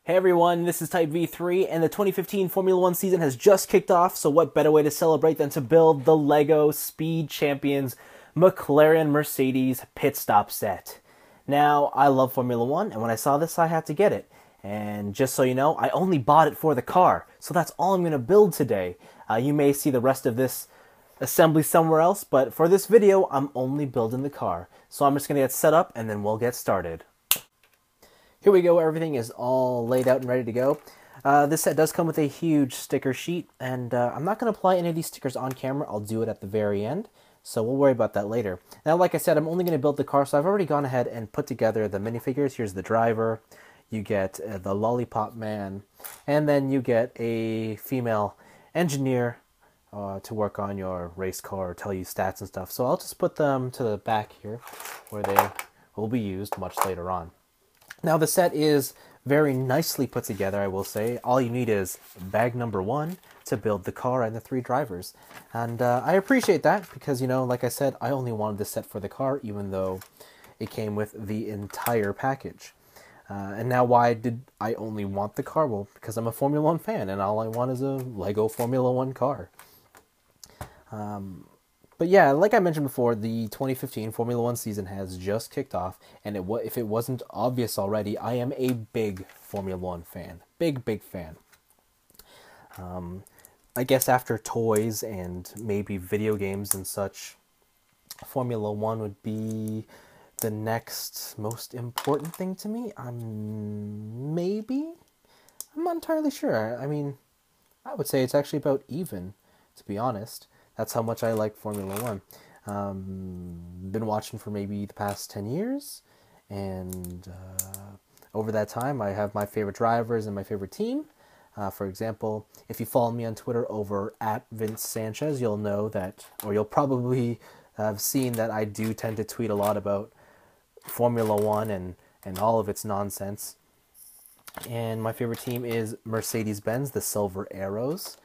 Hey everyone, this is Type V3, and the 2015 Formula One season has just kicked off, so what better way to celebrate than to build the LEGO Speed Champions McLaren Mercedes pit stop set. Now, I love Formula One, and when I saw this, I had to get it. And just so you know, I only bought it for the car, so that's all I'm going to build today. You may see the rest of this assembly somewhere else, but for this video, I'm only building the car. So I'm just going to get set up, and then we'll get started. Here we go, everything is all laid out and ready to go. This set does come with a huge sticker sheet, and I'm not going to apply any of these stickers on camera. I'll do it at the very end, so we'll worry about that later. Now, like I said, I'm only going to build the car, so I've already gone ahead and put together the minifigures. Here's the driver, you get the Lollipop Man, and then you get a female engineer to work on your race car, tell you stats and stuff. So I'll just put them to the back here, where they will be used much later on. Now, the set is very nicely put together, I will say. All you need is bag number 1 to build the car and the 3 drivers. And I appreciate that because, you know, like I said, I only wanted this set for the car, even though it came with the entire package. And now, why did I only want the car? Well, because I'm a Formula One fan, and all I want is a LEGO Formula One car. But yeah, like I mentioned before, the 2015 Formula One season has just kicked off, and if it wasn't obvious already, I am a big Formula One fan. Big fan. I guess after toys and maybe video games and such, Formula One would be the next most important thing to me. I'm not entirely sure. I mean, I would say it's actually about even, to be honest. That's how much I like Formula One. Been watching for maybe the past 10 years, and over that time I have my favorite drivers and my favorite team. For example, if you follow me on Twitter over at Vince Sanchez, you'll know that, or you'll probably have seen that I do tend to tweet a lot about Formula One and all of its nonsense. And my favorite team is Mercedes-Benz, the Silver Arrows.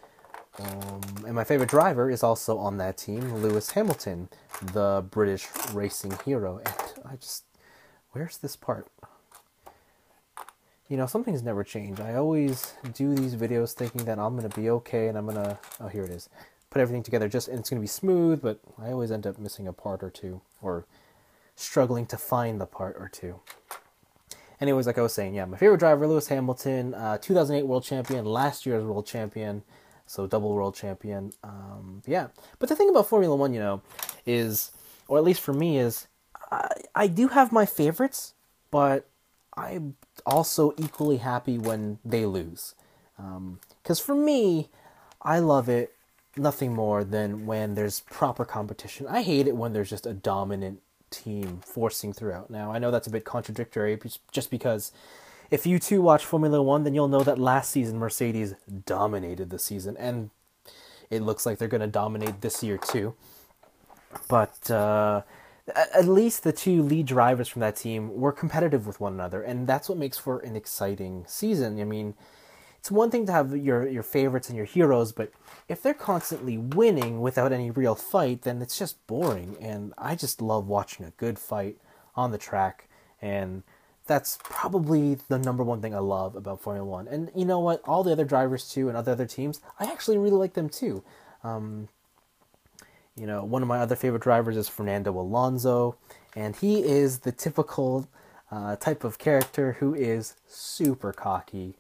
And my favorite driver is also on that team, Lewis Hamilton, the British racing hero. And where's this part? You know, some things never change. I always do these videos thinking that I'm going to be okay, and oh, here it is. Put everything together and it's going to be smooth, but I always end up missing a part or two, or struggling to find the part or two. Anyways, like I was saying, yeah, my favorite driver, Lewis Hamilton, 2008 world champion, last year's world champion. So double world champion, yeah. But the thing about Formula One, you know, is, or at least for me, is I do have my favorites, but I'm also equally happy when they lose. Because for me, I love it nothing more than when there's proper competition. I hate it when there's just a dominant team forcing throughout. Now, I know that's a bit contradictory, just because if you too watch Formula One, then you'll know that last season Mercedes dominated the season, and it looks like they're going to dominate this year too. But at least the 2 lead drivers from that team were competitive with one another, and that's what makes for an exciting season. I mean, it's one thing to have your favorites and your heroes, but if they're constantly winning without any real fight, then it's just boring, and I just love watching a good fight on the track, and that's probably the number one thing I love about Formula One. And you know what? All the other drivers too, and other types, I actually really like them too. You know, one of my other favorite drivers is Fernando Alonso, and he is the typical type of character who is super cocky,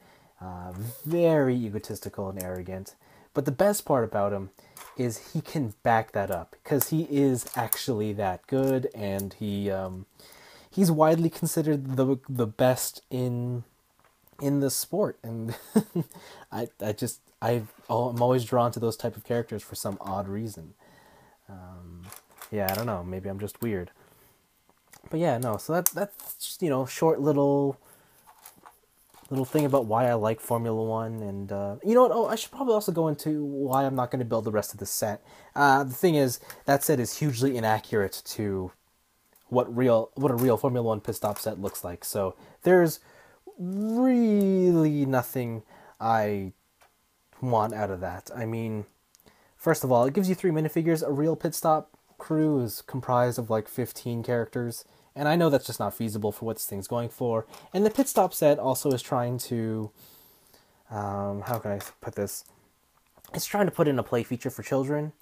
very egotistical and arrogant. But the best part about him is he can back that up, because he is actually that good, and he's widely considered the best in the sport, and I'm always drawn to those type of characters for some odd reason. Yeah, I don't know. Maybe I'm just weird. But yeah, no. So that's just, you know, short little thing about why I like Formula One, and you know what? Oh, I should probably also go into why I'm not going to build the rest of the set. The thing is, that set is hugely inaccurate to what a real Formula One pit stop set looks like. So there's really nothing I want out of that. I mean, first of all, it gives you 3 minifigures. A real pit stop crew is comprised of like 15 characters, And I know that's just not feasible for what this thing's going for. And the pit stop set also is trying to, how can I put this? It's trying to put in a play feature for children.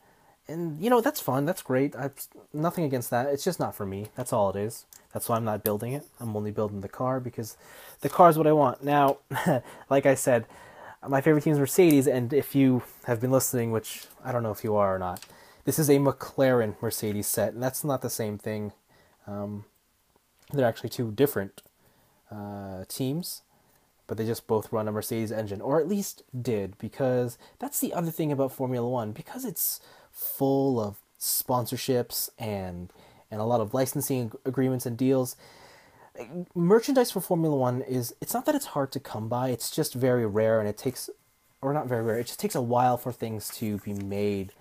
And, you know, that's fun. That's great. I've nothing against that. It's just not for me. That's all it is. That's why I'm not building it. I'm only building the car because the car is what I want. Now, like I said, my favorite team is Mercedes. And if you have been listening, which I don't know if you are or not, this is a McLaren Mercedes set. And that's not the same thing. They're actually two different teams. But they just both run a Mercedes engine. Or at least did. Because that's the other thing about Formula One. Because it's full of sponsorships and a lot of licensing agreements and deals. Merchandise for Formula One it's not that it's hard to come by, it's just very rare, and it takes, or not very rare, it just takes a while for things to be made.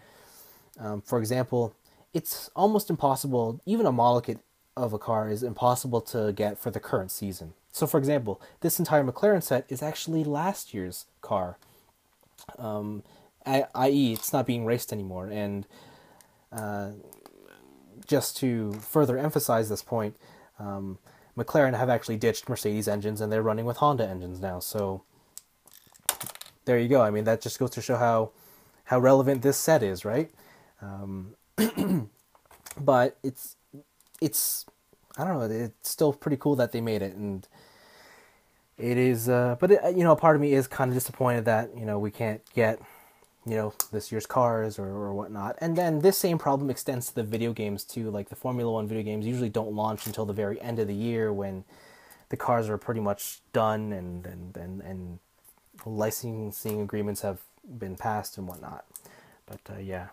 For example, it's almost impossible, even a model kit of a car is impossible to get for the current season. So for example, this entire McLaren set is actually last year's car. I.e., it's not being raced anymore. And just to further emphasize this point, McLaren have actually ditched Mercedes engines and they're running with Honda engines now. So there you go. I mean, that just goes to show how relevant this set is, right? But it's I don't know. It's still pretty cool that they made it, and it is. But you know, part of me is kind of disappointed that we can't get this year's cars or whatnot. And then this same problem extends to the video games too. Like the Formula One video games usually don't launch until the very end of the year when the cars are pretty much done and licensing agreements have been passed and whatnot. But yeah.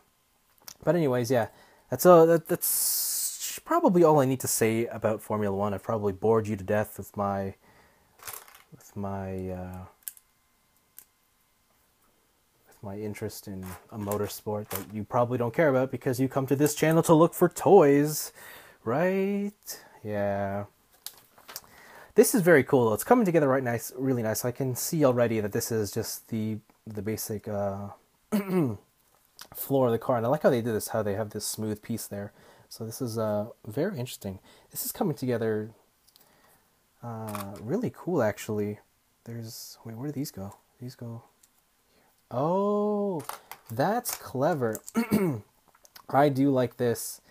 But anyways, yeah, that's probably all I need to say about Formula One. I've probably bored you to death with my interest in a motorsport that you probably don't care about because you come to this channel to look for toys, right? Yeah. This is very cool though. It's coming together really nice. I can see already that this is just the basic floor of the car. And I like how they did this, how they have this smooth piece there. So this is very interesting. This is coming together really cool actually. Wait, where do these go? These go. Oh, that's clever. I do like this.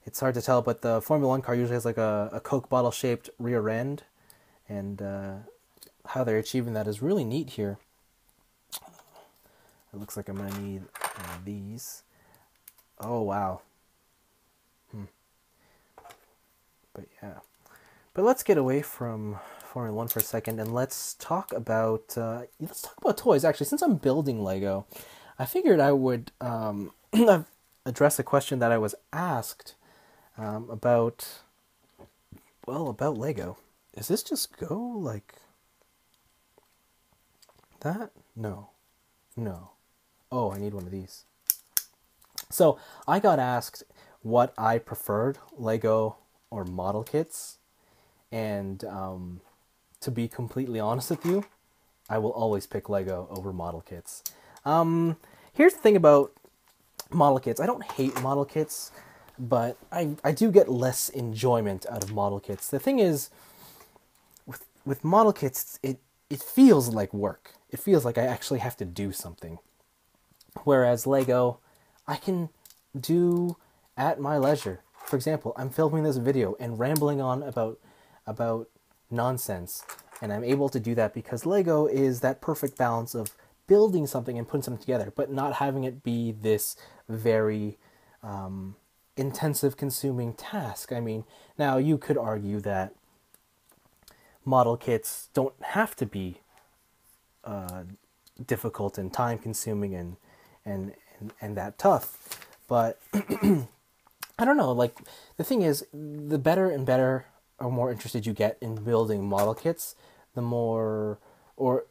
It's hard to tell, but the Formula One car usually has like a Coke bottle shaped rear end, and how they're achieving that is really neat here. It looks like I'm gonna need these. Oh wow. But yeah. But let's get away from Formula One for a second, and let's talk about toys. Actually, since I'm building Lego, I figured I would address a question that I was asked about Lego. Is this just go like that? No. Oh, I need one of these. So I got asked what I preferred, Lego or model kits, and to be completely honest with you, I will always pick Lego over model kits. Here's the thing about model kits. I don't hate model kits, but I do get less enjoyment out of model kits. The thing is, with model kits, it feels like work. It feels like I actually have to do something. Whereas Lego, I can do at my leisure. For example, I'm filming this video and rambling on about nonsense, and I'm able to do that because Lego is that perfect balance of building something and putting something together, but not having it be this very intensive, consuming task. I mean, now you could argue that model kits don't have to be difficult and time-consuming and that tough, but I don't know. Like, the thing is, the better and better or more interested you get in building model kits, the more, or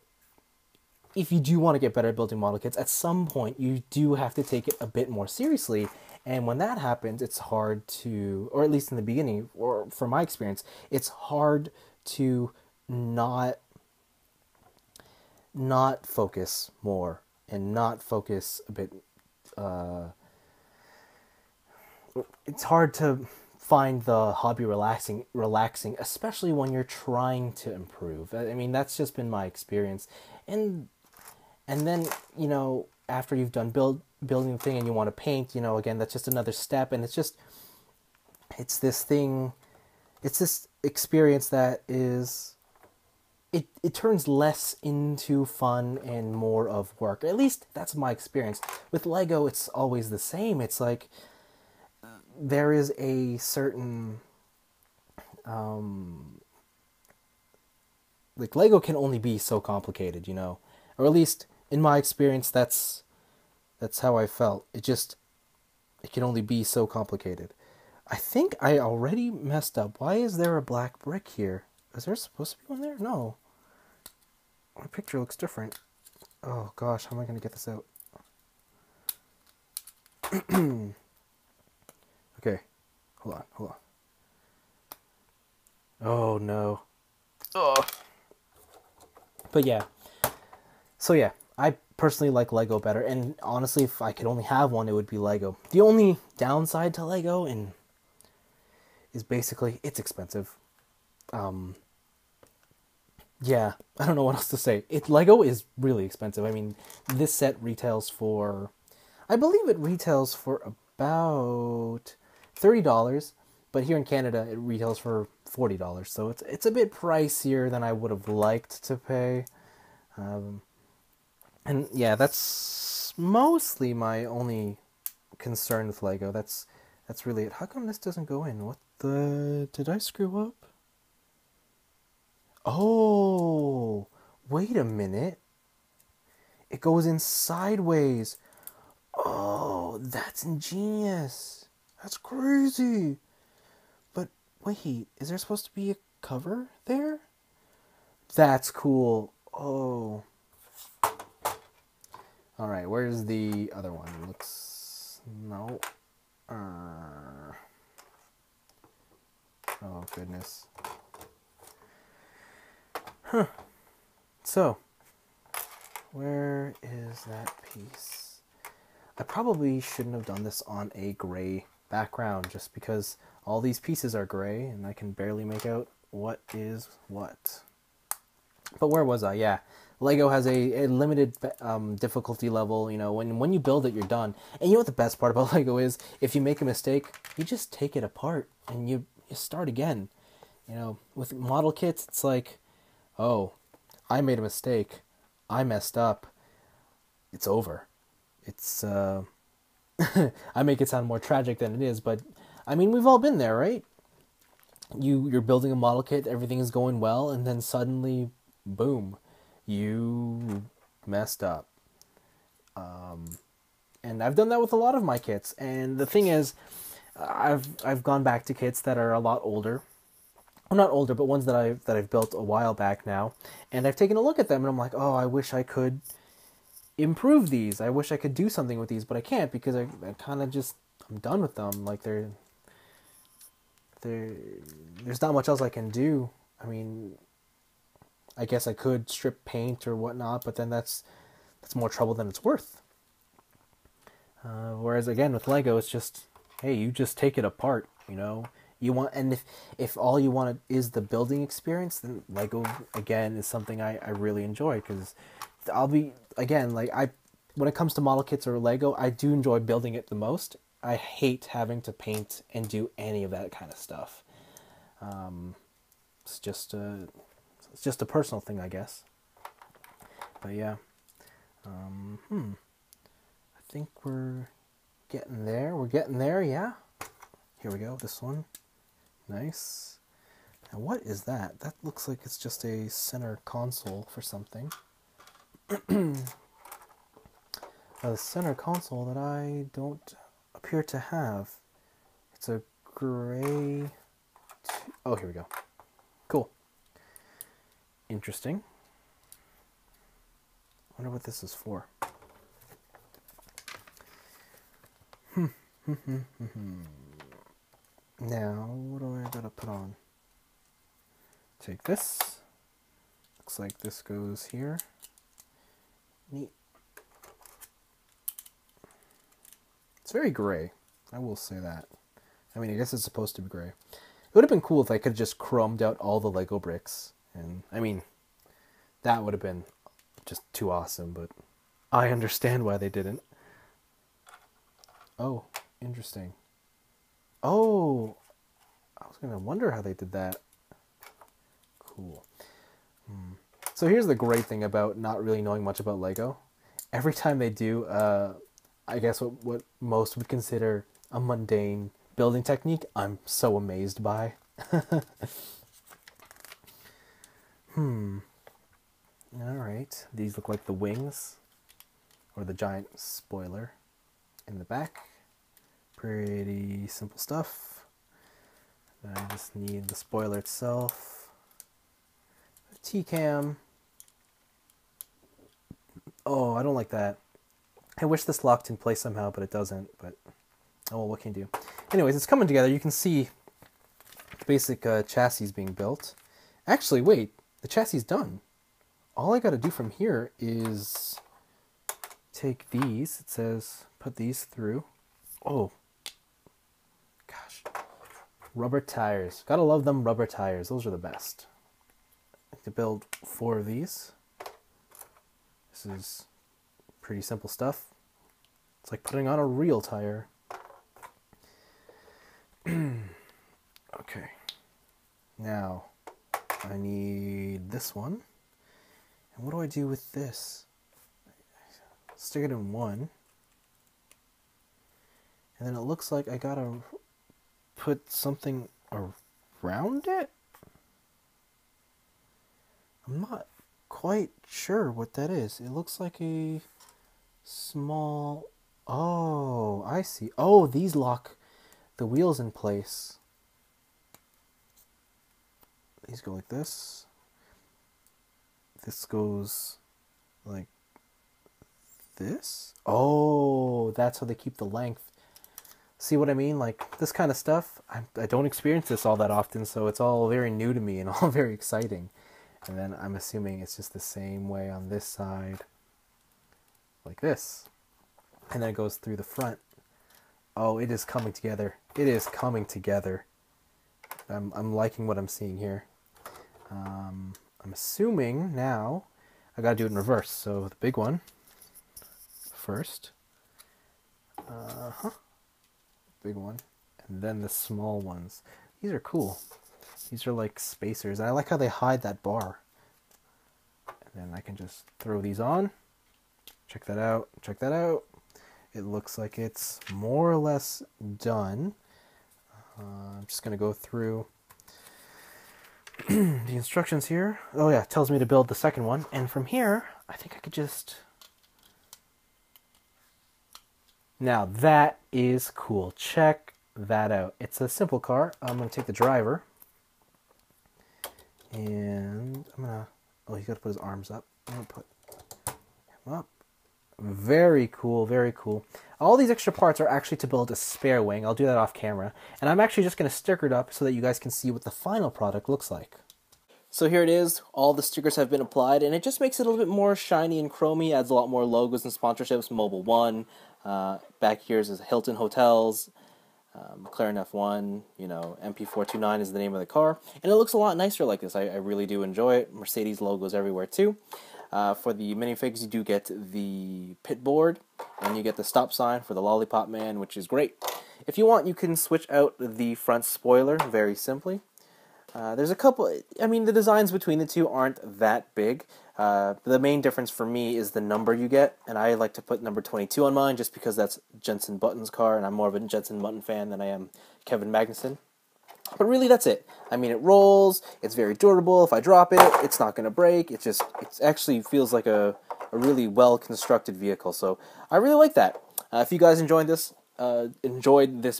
if you do want to get better at building model kits, at some point you do have to take it a bit more seriously. And when that happens, it's hard to, or at least in the beginning, or from my experience, it's hard to not focus more and not focus a bit. It's hard to find the hobby relaxing, especially when you're trying to improve. I mean, that's just been my experience. And then, after you've done building the thing and you want to paint, again, that's just another step, and it's this thing, it's this experience that is, it turns less into fun and more of work. At least that's my experience. With Lego, it's always the same. It's like there is a certain like Lego can only be so complicated, or at least in my experience, that's how I felt. It can only be so complicated. I think I already messed up. Why is there a black brick here? Is there supposed to be one there? No. My picture looks different. Oh gosh, how am I going to get this out? Okay, hold on. Oh no. Ugh. But yeah. So yeah, I personally like Lego better, and honestly, if I could only have one, it would be Lego. The only downside to Lego is basically it's expensive. Yeah, I don't know what else to say. Lego is really expensive. I mean, this set retails for, I believe it retails for about $30, but here in Canada it retails for $40. So it's a bit pricier than I would have liked to pay. And yeah, that's mostly my only concern with Lego. That's really it. How come this doesn't go in? What the... Did I screw up? Oh, wait a minute. It goes in sideways. Oh, that's ingenious. That's crazy. But wait, is there supposed to be a cover there? That's cool. Oh. Alright, where's the other one? Looks... No. Oh, goodness. Huh. So, where is that piece? I probably shouldn't have done this on a gray background, just because all these pieces are gray and I can barely make out what is what. But where was I? Yeah. Lego has a limited difficulty level. When you build it, you're done. And you know what the best part about Lego is? If you make a mistake, you just take it apart and you start again. With model kits, it's like, oh, I made a mistake. I messed up. It's over. It's, I make it sound more tragic than it is, but, I mean, we've all been there, right? You're building a model kit, everything is going well, and then suddenly, boom, you messed up. And I've done that with a lot of my kits, and the thing is, I've gone back to kits that are a lot older. Well, not older, but ones that I've built a while back now, and I've taken a look at them, and I'm like, oh, I wish I could improve these. I wish I could do something with these, but I can't because I kind of just I'm done with them. Like there's not much else I can do. I mean, I guess I could strip paint or whatnot, but then that's more trouble than it's worth. Whereas again with Lego, it's just, hey, you just take it apart. You want, and if all you want is the building experience, then Lego again is something I really enjoy, because I'll be again like when it comes to model kits or Lego, I do enjoy building it the most. I hate having to paint and do any of that kind of stuff. It's just a personal thing, I guess. But yeah, I think we're getting there. We're getting there, yeah. Here we go. This one. Nice. Now what is that? That looks like it's just a center console for something. A center console that I don't appear to have. It's a gray... Oh, here we go. Cool. Interesting. I wonder what this is for. Now, what do I gotta put on? Take this. Looks like this goes here. Neat. It's very gray. I will say that. I mean, I guess it's supposed to be gray. It would have been cool if I could have just chromed out all the Lego bricks. And, I mean, that would have been just too awesome, but I understand why they didn't. Oh, interesting. Oh, I was going to wonder how they did that. Cool. So here's the great thing about not really knowing much about Lego. Every time they do, I guess what most would consider a mundane building technique, I'm so amazed by. Alright, these look like the wings, or the giant spoiler in the back. Pretty simple stuff. I just need the spoiler itself, a T-cam. Oh, I don't like that. I wish this locked in place somehow, but it doesn't. But oh well, what can you do? Anyways, it's coming together. You can see the basic chassis being built. Actually, wait, the chassis is done. All I got to do from here is take these. It says put these through. Oh, gosh, rubber tires. Gotta love them rubber tires. Those are the best. I have to build 4 of these. This is pretty simple stuff. It's like putting on a real tire. Okay. Now, I need this one. And what do I do with this? Stick it in one. And then it looks like I gotta put something around it? I'm not quite sure what that is. It looks like a small... Oh, I see. Oh, these lock the wheels in place. These go like this. This goes like this. Oh, that's how they keep the length. See what I mean? Like this kind of stuff, I don't experience this all that often, so it's all very new to me and all very exciting. And then I'm assuming it's just the same way on this side, like this. And then it goes through the front. Oh, it is coming together. It is coming together. I'm liking what I'm seeing here. I'm assuming now I gotta do it in reverse. So the big one first. Big one. And then the small ones. These are cool. These are like spacers. And I like how they hide that bar. And then I can just throw these on. Check that out. Check that out. It looks like it's more or less done. I'm just going to go through the instructions here. Oh yeah, it tells me to build the second one. And from here, I think I could just... Now that is cool. Check that out. It's a simple car. I'm going to take the driver. And I'm going to... Oh, he's got to put his arms up. I'm going to put him up. Very cool, very cool. All these extra parts are actually to build a spare wing. I'll do that off camera. And I'm actually just going to sticker it up so that you guys can see what the final product looks like. So here it is. All the stickers have been applied, and it just makes it a little bit more shiny and chromy. Adds a lot more logos and sponsorships. Mobil 1. Back here is Hilton Hotels. McLaren F1, you know, MP429 is the name of the car. And it looks a lot nicer like this. I really do enjoy it. Mercedes logos everywhere too. For the minifigs, you do get the pit board, and you get the stop sign for the Lollipop Man, which is great. If you want, you can switch out the front spoiler very simply. There's a couple, I mean, the designs between the two aren't that big. The main difference for me is the number you get, and I like to put number 22 on mine just because that's Jensen Button's car, and I'm more of a Jensen Button fan than I am Kevin Magnussen. But really, that's it. I mean, it rolls, it's very durable. If I drop it, it's not going to break. It actually feels like a really well-constructed vehicle, so I really like that. If you guys enjoyed this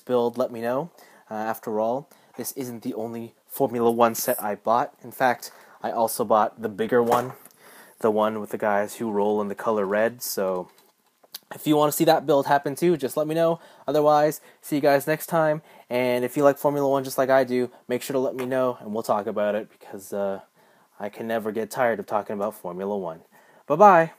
build, let me know. After all, this isn't the only Formula 1 set I bought. In fact, I also bought the bigger one, the one with the guys who roll in the color red, so... If you want to see that build happen too, just let me know. Otherwise, see you guys next time. And if you like Formula 1 just like I do, make sure to let me know and we'll talk about it because I can never get tired of talking about Formula 1. Bye-bye.